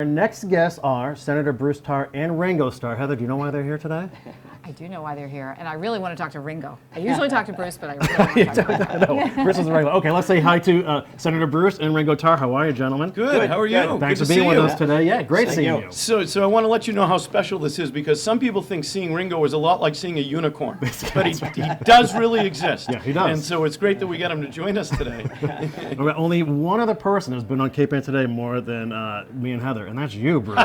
Our next guests are Senator Bruce Tarr and Ringo Tarr. Heather, do you know why they're here today? I do know why they're here, and I really want to talk to Ringo. I usually talk to Bruce, but I really want to talk to Ringo. No, Bruce is the regular. Okay, let's say hi to Senator Bruce and Ringo Tarr. How are you, gentlemen? Good. How are you? Thanks Good for to being see with you. us today. Yeah, great seeing you. So I want to let you know how special this is because some people think seeing Ringo is a lot like seeing a unicorn, but he does really exist. Yeah, he does. And so it's great that we got him to join us today. Only one other person has been on Cape Ann today more than me and Heather, and that's you, Bruce.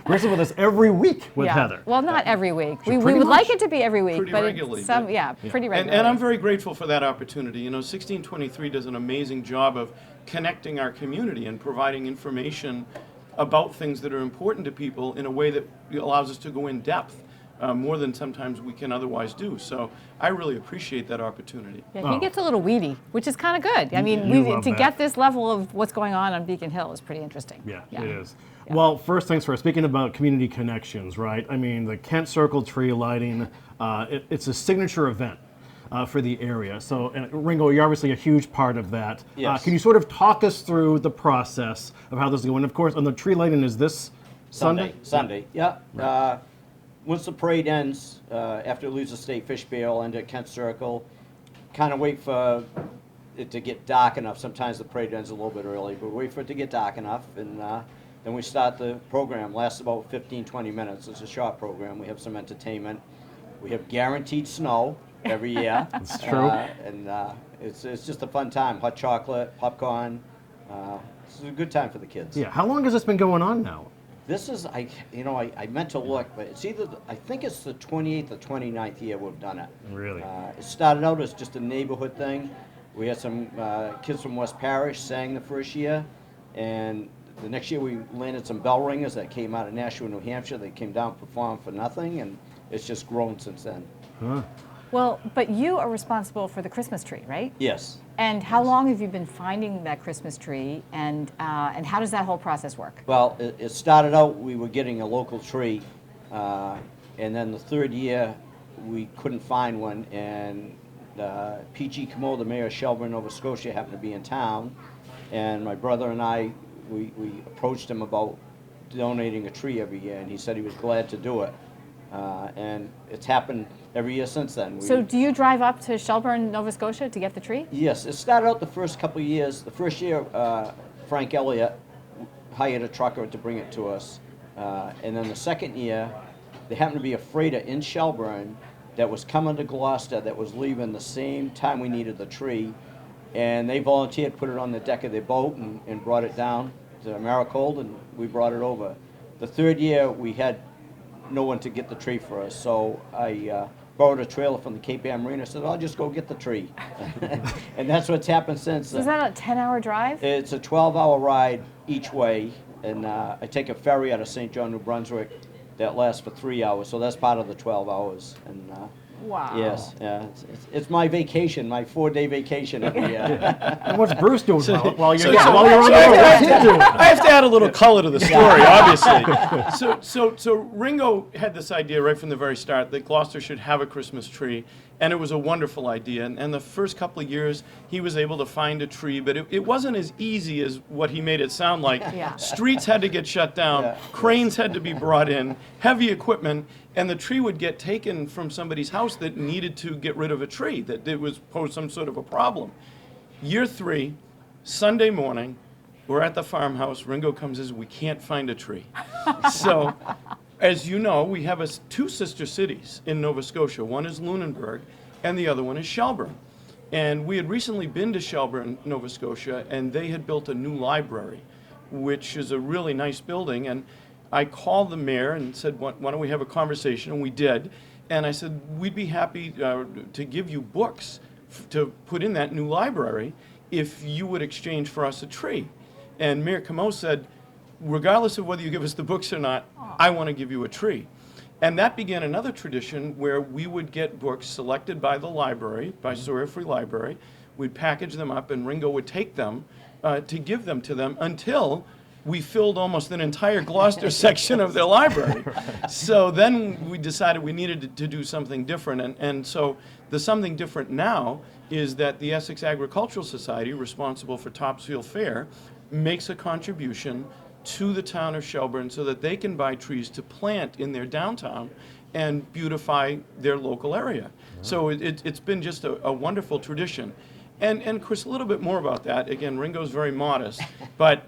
Bruce is with us every week with Heather. Well, not every week. We pretty would much. like it to be every week, Pretty but regularly, it's some, but- pretty regularly. And I'm very grateful for that opportunity. You know, 1623 does an amazing job of connecting our community and providing information about things that are important to people in a way that allows us to go in depth. More than sometimes we can otherwise do. So I really appreciate that opportunity. Yeah, he gets a little weedy, which is kind of good. I mean, love to that. get this level of what's going on Beacon Hill is pretty interesting. Yeah, it is. Yeah. Well, first things first, speaking about community connections, right? I mean, the Kent Circle tree lighting, it's a signature event for the area. So, and Ringo, you're obviously a huge part of that. Yes. Can you sort of talk us through the process of how this is going? Of course, on the tree lighting, is this Sunday? Sunday, yeah. Right. Once the parade ends, after it leaves the State Fish Bail and at Kent Circle, kind of wait for it to get dark enough. Sometimes the parade ends a little bit early, but wait for it to get dark enough, and then we start the program. Lasts about 15, 20 minutes. It's a short program. We have some entertainment. We have guaranteed snow every year. That's true. And it's just a fun time. Hot chocolate, popcorn. It's a good time for the kids. Yeah. How long has this been going on now? This is, I meant to look, but it's either, I think it's the 28th or 29th year we've done it. Really? It started out as just a neighborhood thing. We had some kids from West Parish sang the first year, and the next year we landed some bell ringers that came out of Nashua, New Hampshire. They came down and performed for nothing, and it's just grown since then. Huh. Well, but you are responsible for the Christmas tree, right? Yes. And how long have you been finding that Christmas tree, and how does that whole process work? Well, it started out, we were getting a local tree, and then the third year we couldn't find one, and P.G. Comeau, the mayor of Shelburne, Nova Scotia, happened to be in town, and my brother and I, we approached him about donating a tree every year, and he said he was glad to do it. And it's happened every year since then. So do you drive up to Shelburne, Nova Scotia to get the tree? Yes, it started out the first couple of years. The first year, Frank Elliott hired a trucker to bring it to us. And then the second year, there happened to be a freighter in Shelburne that was coming to Gloucester that was leaving the same time we needed the tree. And they volunteered, put it on the deck of their boat and brought it down to Maricold, and we brought it over. The third year, we had no one to get the tree for us, so I borrowed a trailer from the Cape Ann Marina. Said, I'll just go get the tree. And that's what's happened since then. Is that a 10-hour drive? It's a 12-hour ride each way, and I take a ferry out of St. John, New Brunswick that lasts for 3 hours, so that's part of the 12 hours. And wow. yes, yeah, it's my vacation, my 4-day vacation every year. And what's Bruce doing while you're so- while you're on the road? What's he doing? I have to add a little color to the story, obviously. So Ringo had this idea right from the very start that Gloucester should have a Christmas tree, and it was a wonderful idea. And the first couple of years, he was able to find a tree, but it wasn't as easy as what he made it sound like. Yeah. Streets had to get shut down, Yeah. cranes had to be brought in, heavy equipment, and the tree would get taken from somebody's house that needed to get rid of a tree, that it was posed some sort of a problem. Year 3, Sunday morning, we're at the farmhouse. Ringo comes and says, we can't find a tree. So, as you know, we have 2 sister cities in Nova Scotia. One is Lunenburg, and the other one is Shelburne. And we had recently been to Shelburne, Nova Scotia, and they had built a new library, which is a really nice building. And I called the mayor and said, why don't we have a conversation? And we did. And I said, we'd be happy to give you books to put in that new library if you would exchange for us a tree. And Mayor Comeau said, regardless of whether you give us the books or not, I want to give you a tree. And that began another tradition where we would get books selected by the library, by Sawyer Free Library. We'd package them up, and Ringo would take them to give them to them until we filled almost an entire Gloucester section of their library. So then we decided we needed to do something different. And so the something different now is that the Essex Agricultural Society, responsible for Topsfield Fair, makes a contribution to the town of Shelburne so that they can buy trees to plant in their downtown and beautify their local area. So it's been just a wonderful tradition. And Chris, a little bit more about that. Again, Ringo's very modest, but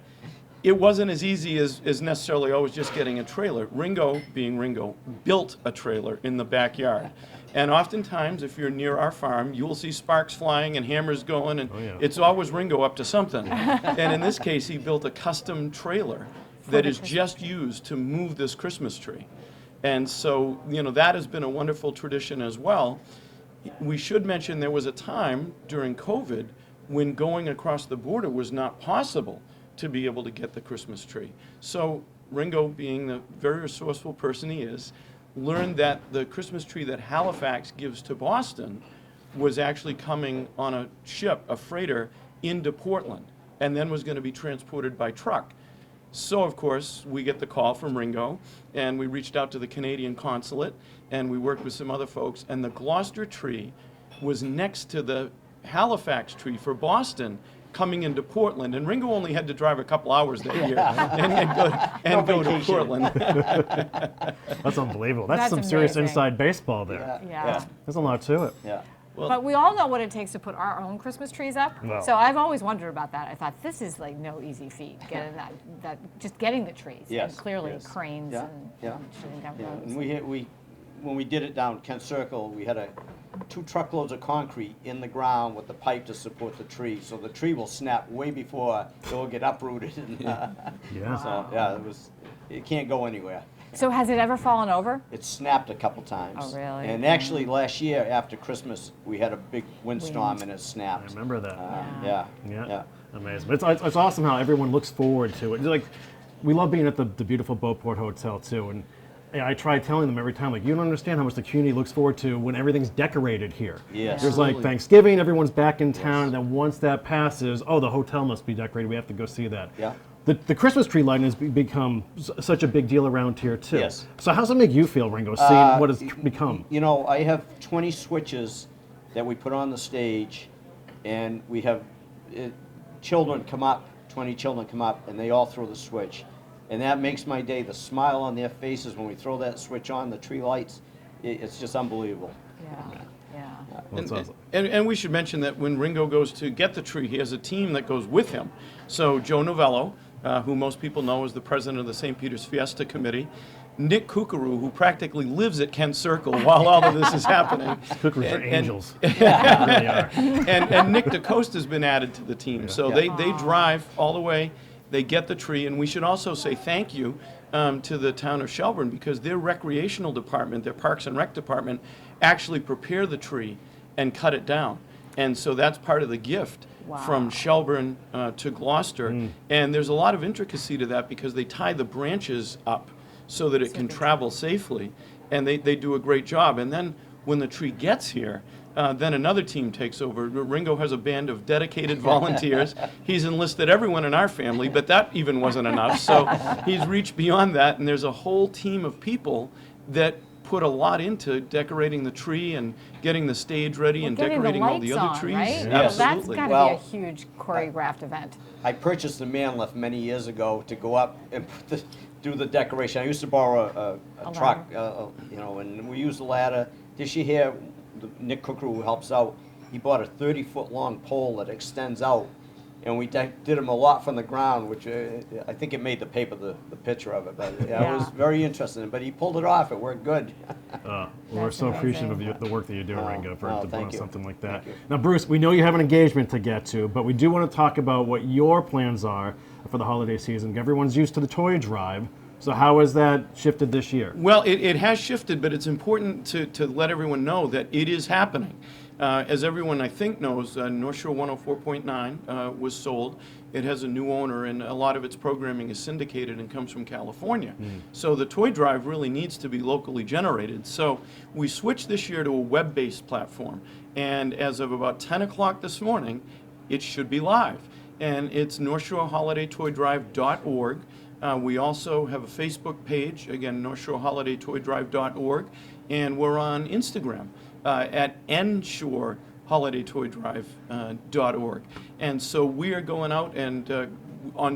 it wasn't as easy as necessarily always just getting a trailer. Ringo, being Ringo, built a trailer in the backyard. And oftentimes, if you're near our farm, you will see sparks flying and hammers going, and it's always Ringo up to something. And in this case, he built a custom trailer that is just used to move this Christmas tree. And so, that has been a wonderful tradition as well. We should mention there was a time during COVID when going across the border was not possible to be able to get the Christmas tree. So Ringo, being the very resourceful person he is, learned that the Christmas tree that Halifax gives to Boston was actually coming on a ship, a freighter, into Portland, and then was going to be transported by truck. So, of course, we get the call from Ringo, and we reached out to the Canadian consulate, and we worked with some other folks, and the Gloucester tree was next to the Halifax tree for Boston, coming into Portland, and Ringo only had to drive a couple hours that year and go to Portland. That's unbelievable. That's That's some serious amazing. inside baseball there. Yeah. There's a lot to it. Yeah. But we all know what it takes to put our own Christmas trees up. Well. So I've always wondered about that. I thought this is like no easy feat, getting that just getting the trees. Yes, And clearly yes. cranes Yeah, and yeah. shooting down Yeah, roads. and when we did it down Kent Circle, we had 2 truckloads of concrete in the ground with the pipe to support the tree, so the tree will snap way before it will get uprooted. And, Yeah. So it can't go anywhere. So has it ever fallen over? It snapped a couple times. Oh, really? And actually, last year after Christmas, we had a big windstorm and it I snapped. remember that. Yeah. Yeah. Amazing. But it's awesome how everyone looks forward to it. Like, we love being at the beautiful Beauport Hotel too, and I try telling them every time, like, you don't understand how much the community looks forward to when everything's decorated here. Yes. There's like Thanksgiving, everyone's back in town, and then once that passes, oh, the hotel must be decorated. We have to go see that. Yeah. The Christmas tree lighting has become such a big deal around here too. Yes. So how's it make you feel, Ringo, seeing what it's become? I have 20 switches that we put on the stage, and we have children come up, 20 children come up, and they all throw the switch. And that makes my day. The smile on their faces when we throw that switch on, the tree lights, it's just unbelievable. Yeah. Yeah. That's awesome. And we should mention that when Ringo goes to get the tree, he has a team that goes with him. So Joe Novello, who most people know is the president of the St. Peter's Fiesta Committee, Nick Curcuru, who practically lives at Kent Circle while all of this is happening. Cookers are angels. They really are. And Nick DeCosta has been added to the team. So they drive all the way, they get the tree, and we should also say thank you to the town of Shelburne, because their recreational department, their Parks and Rec department, actually prepare the tree and cut it down. And so that's part of the gift from Shelburne to Gloucester. And there's a lot of intricacy to that because they tie the branches up so that it can travel safely. And they do a great job. And then when the tree gets here, then another team takes over. Ringo has a band of dedicated volunteers. He's enlisted everyone in our family, but that even wasn't enough. So he's reached beyond that, and there's a whole team of people that put a lot into decorating the tree and getting the stage ready and Getting decorating the all the lights other on, trees. right? Yeah. That's Absolutely. got to be Well, a huge choreographed event. I purchased a man lift many years ago to go up and do the decoration. I used to borrow a truck, and we used a ladder. This year here, Nick Kory, who helps out, he bought a 30-foot long pole that extends out, and we did him a lot from the ground, which I think it made the paper, the picture of it. But it was very interesting. But he pulled it off. It worked good. Well, we're so appreciative of the work that you're doing, Ringo, to thank put on you. something like that. Thank you. Now, Bruce, we know you have an engagement to get to, but we do want to talk about what your plans are for the holiday season. Everyone's used to the toy drive. So how has that shifted this year? Well, it has shifted, but it's important to let everyone know that it is happening. As everyone, I think, knows, North Shore 104.9 was sold. It has a new owner, and a lot of its programming is syndicated and comes from California. So the toy drive really needs to be locally generated. So we switched this year to a web-based platform. And as of about 10 o'clock this morning, it should be live. And it's NorthShoreHolidayToyDrive.org. We also have a Facebook page, again, NorthShoreHolidayToyDrive.org, and we're on Instagram at NShoreHolidayToyDrive.org. And so we are going out and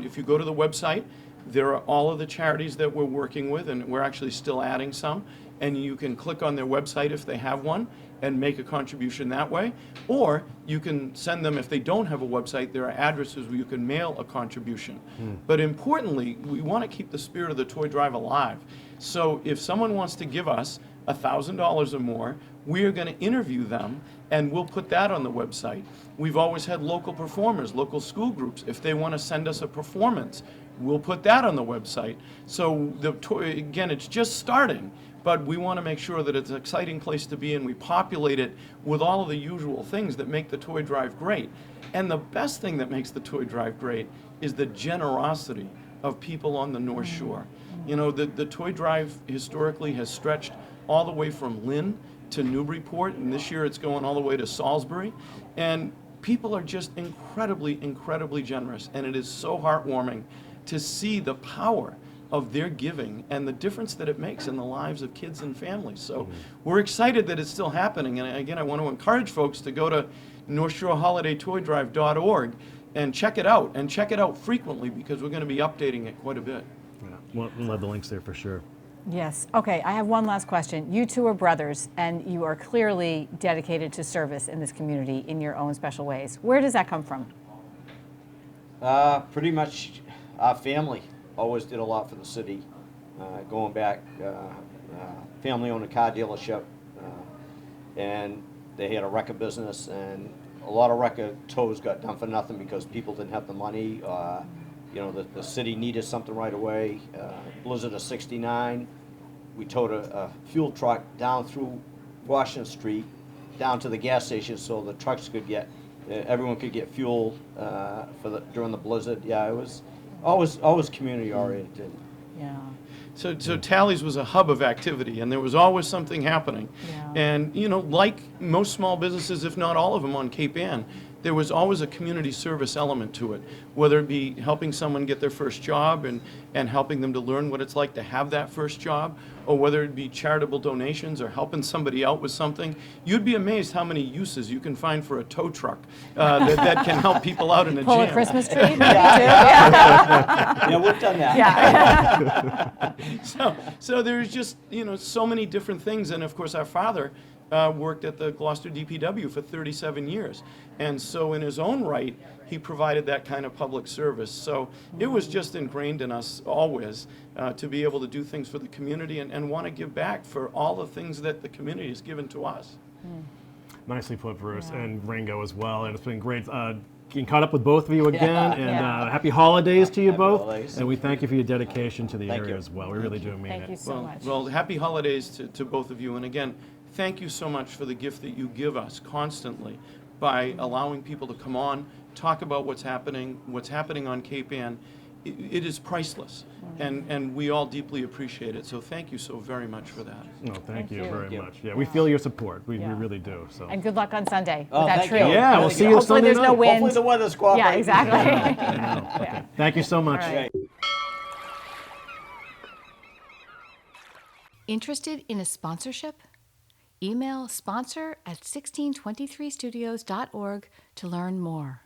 if you go to the website, there are all of the charities that we're working with, and we're actually still adding some. And you can click on their website if they have one and make a contribution that way. Or you can send them, if they don't have a website, there are addresses where you can mail a contribution. But importantly, we want to keep the spirit of the toy drive alive. So if someone wants to give us $1,000 or more, we are going to interview them, and we'll put that on the website. We've always had local performers, local school groups. If they want to send us a performance, we'll put that on the website. So the toy, again, it's just starting, but we want to make sure that it's an exciting place to be, and we populate it with all of the usual things that make the toy drive great. And the best thing that makes the toy drive great is the generosity of people on the North Shore. You know, the toy drive historically has stretched all the way from Lynn to Newburyport, and this year it's going all the way to Salisbury. And people are just incredibly, incredibly generous, and it is so heartwarming to see the power of their giving and the difference that it makes in the lives of kids and families. So we're excited that it's still happening. And again, I want to encourage folks to go to NorthShoreHolidayToyDrive.org and check it out, and check it out frequently, because we're going to be updating it quite a bit. Yeah, we'll have the links there for sure. Yes. Okay, I have one last question. You two are brothers, and you are clearly dedicated to service in this community in your own special ways. Where does that come from? Pretty much our family always did a lot for the city. Going back, family owned a car dealership, and they had a record business, and a lot of record tows got done for nothing because people didn't have the money. You know, the city needed something right away. Blizzard of '69, we towed a fuel truck down through Washington Street, down to the gas station, so the trucks could get, everyone could get fuel during the blizzard. Yeah, it was always community oriented. Yeah. So Tally's was a hub of activity, and there was always something happening. Yeah. And, you know, like most small businesses, if not all of them on Cape Ann, there was always a community service element to it, whether it be helping someone get their first job and helping them to learn what it's like to have that first job, or whether it be charitable donations or helping somebody out with something. You'd be amazed how many uses you can find for a tow truck that can help people out in a Pull jam. a Christmas tree, maybe, too? Yeah. Yeah, we've done that. Yeah. So there's just, you know, so many different things. And of course, our father worked at the Gloucester DPW for 37 years. And so in his own right, he provided that kind of public service. So it was just ingrained in us always to be able to do things for the community and want to give back for all the things that the community has given to us. Nicely put, Bruce, Yeah. and Ringo as well. And it's been great getting caught up with both of you again. And Yeah. happy holidays to you Happy both. holidays. And we thank you for your dedication to the Thank area you. as well. We really do mean Thank it. you so much. Well, happy holidays to both of you. And again, thank you so much for the gift that you give us constantly by allowing people to come on, talk about what's happening on Cape Ann. It is priceless, and we all deeply appreciate it. So thank you so very much for that. No, thank you you. very Thank you. much. Yeah, we feel your support. We Yeah. really do. So. And good luck on Sunday Oh, with that thank tree. you. Yeah, we'll Thank see you. you Hopefully Sunday there's no night. wind. Hopefully the weather's cooperating. Yeah, exactly. I know. Okay. Thank you so much. All right. Interested in a sponsorship? Email sponsor@1623studios.org to learn more.